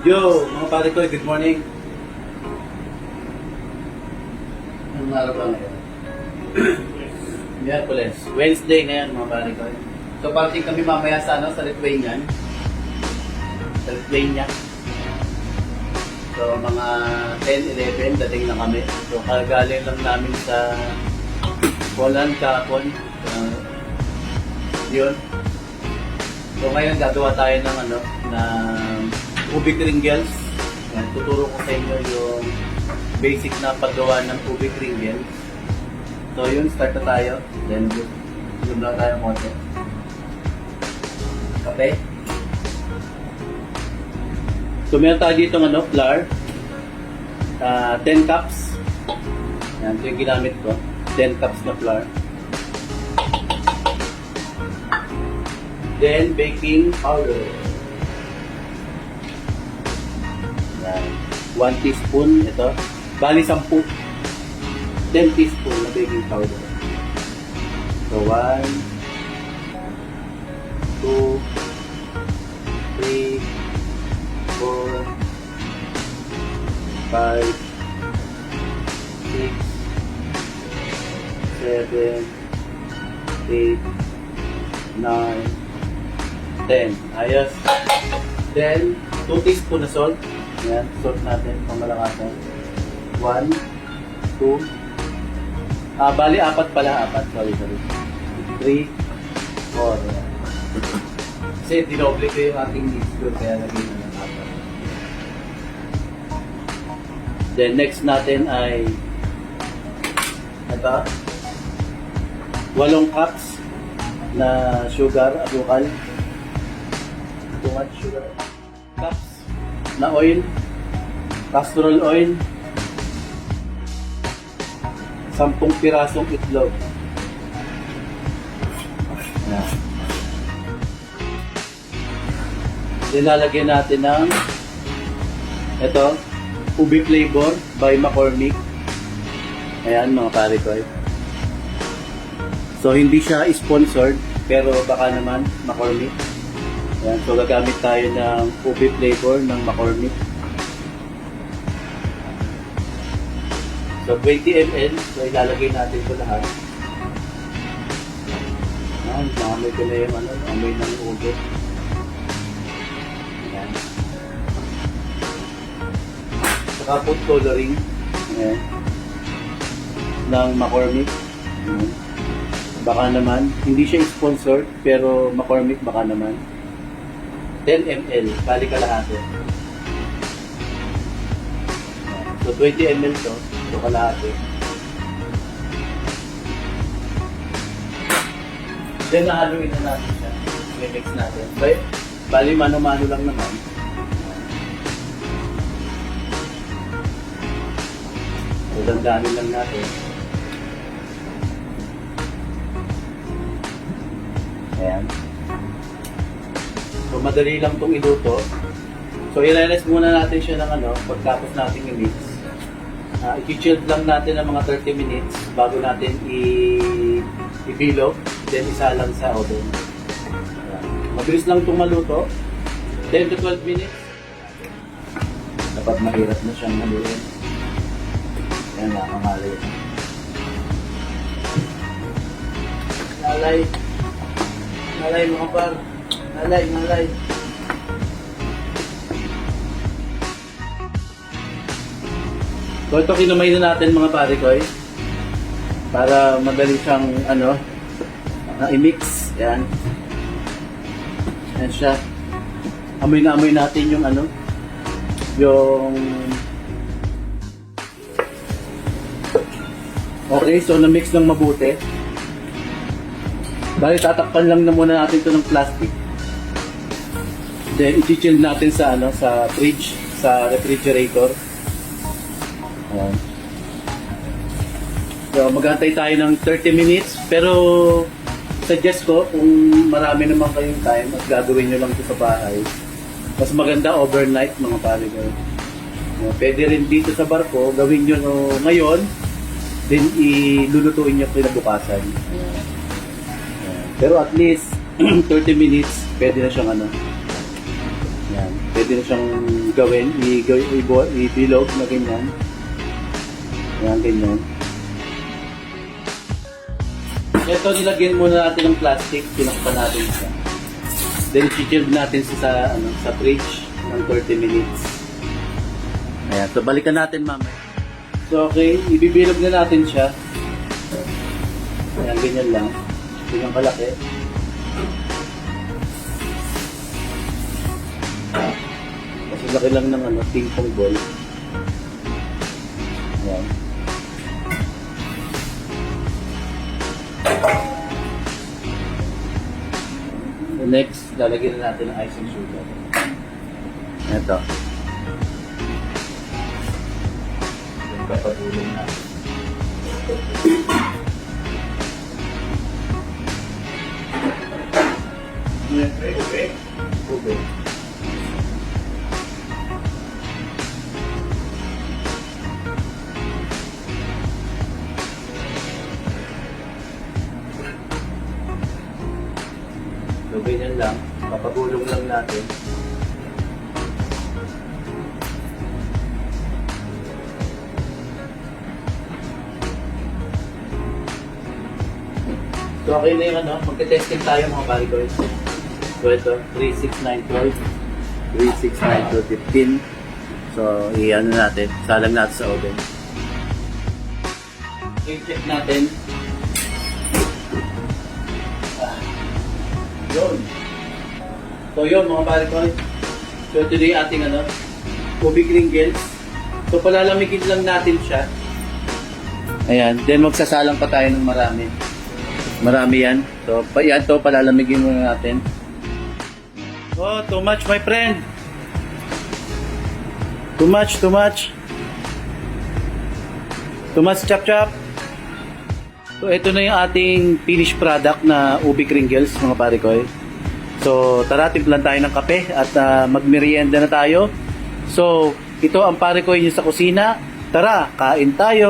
Yo, mga pare ko, good morning. Anong araw ba ngayon? Miyerkules. Wednesday ngayon, mga pare ko. So, parting kami mamaya sa, sa Lithuanian. Sa Lithuania. So, mga 10-11, dating na kami. So, kagaling lang namin sa Poland kahapon. Yun. So, ngayon gagawa tayo ng ng ubi kringles. Yan, tuturo ko sa inyo yung basic na paggawa ng ubi kringles. So yun, start na tayo. Then, zoom lang tayo konti. Okay? So meron tayo dito flour. 10 cups. Yan, ito yung ginamit ko. 10 cups na flour. Then, baking powder. Yan. 1 teaspoon, ito. Bali, 10. 10 teaspoon na baking powder. So, 1, 2, 3, 4, 5, 6, 7, 8, 9, 10. Ayos. Then, 2 teaspoon na salt. Yan, salt natin pang malakasan. 1, 2, bali, 4 pala. 4, sorry. 3, 4. Kasi dinoble ko yung ating mixture, kaya naging 4. Then, next natin ay ito. 8 cups na sugar, asukal. Too much sugar. Cups na oil, castor oil, 10 pirasong itlog. Ayan. Nilalagyan natin ng ito, ubi flavor by McCormick. Ayan mga pare ko. So hindi siya sponsored, pero baka naman McCormick. Ayan, so gagamit tayo ng ubi flavor ng McCormick. So 20 ml, so ilalagay natin ito lahat. Ayan, makamay ko na yung amoy ng ubi. Ayan. Saka food coloring. Ayan. Ng McCormick. Ayan. Baka naman, hindi siya sponsored, pero McCormick baka naman. 10 ml, bali kalahati. So 20 ml to, so kalahati. Then nahaluin na natin siya. I-mix natin. Bali mano-mano lang naman. So dandanin lang natin. Ayan. So, madali lang itong iluto. So, i-rest muna natin siya ng pagkapos natin i-mix. I-chilled lang natin ng mga 30 minutes bago natin i-bilog. Then, isa lang sa oven. Mabilis lang itong maluto. 10 to 12 minutes. Dapat mahirap na siyang maluin. Ayan, nakamalay. Nalay mga par. Nalay. So ito kinumay na natin mga pare ko para madali siyang i-mix. Yan. Yan siya. Amoy na amoy natin yung yung okay, so na-mix ng mabuti. Bali tatakpan lang na muna natin ito ng plastic. Then, i-chill natin sa sa fridge, sa refrigerator. Ayan. So, mag-antay tayo ng 30 minutes. Pero, suggest ko, kung marami naman kayong time at gagawin nyo lang ito sa bahay, mas maganda overnight, mga pare ko. Pwede rin dito sa barko, gawin nyo ngayon, then ilulutuin nyo kinabukasan. Ayan. Pero at least, 30 minutes, pwede na siyang Yan. Pwede na siyang gawin, i-bilog na ganyan. Yan, ganyan. Ito, nilagyan muna natin ng plastic, pinakpan natin siya. Then, i-chill natin siya sa fridge ng 30 minutes. Ayan, so balikan natin mamaya. So, okay, ibibilog na natin siya. Ayan, ganyan lang. Ganyan kalaki. Kasi laki lang ng ping-pong ball. Ayan. So next, lalagyan na natin ng icing sugar. Ito. Yung kapatulong natin. Okay. So, ganyan lang. Papagulong lang natin. So, okay na yung magte-testing tayo mga parigoys. So, ito, 3692, 3692.15. So, i-ano natin, salang natin sa oven. I-check natin. Yun. So, yun mga parigoys. So, ito na yung ating ubi kringgles. So, palalamigin lang natin siya. Ayan, then magsasalang pa tayo ng marami. Marami yan. So, yan to, palalamigin muna natin. Oh, too much, my friend. Too much, too much. Too much, chop chop. So, ito na yung ating finished product na ubi kringgles, mga parikoy. So, tara, timplan tayo ng kape at magmerienda na tayo. So, ito ang parikoy nyo sa kusina. Tara, kain tayo.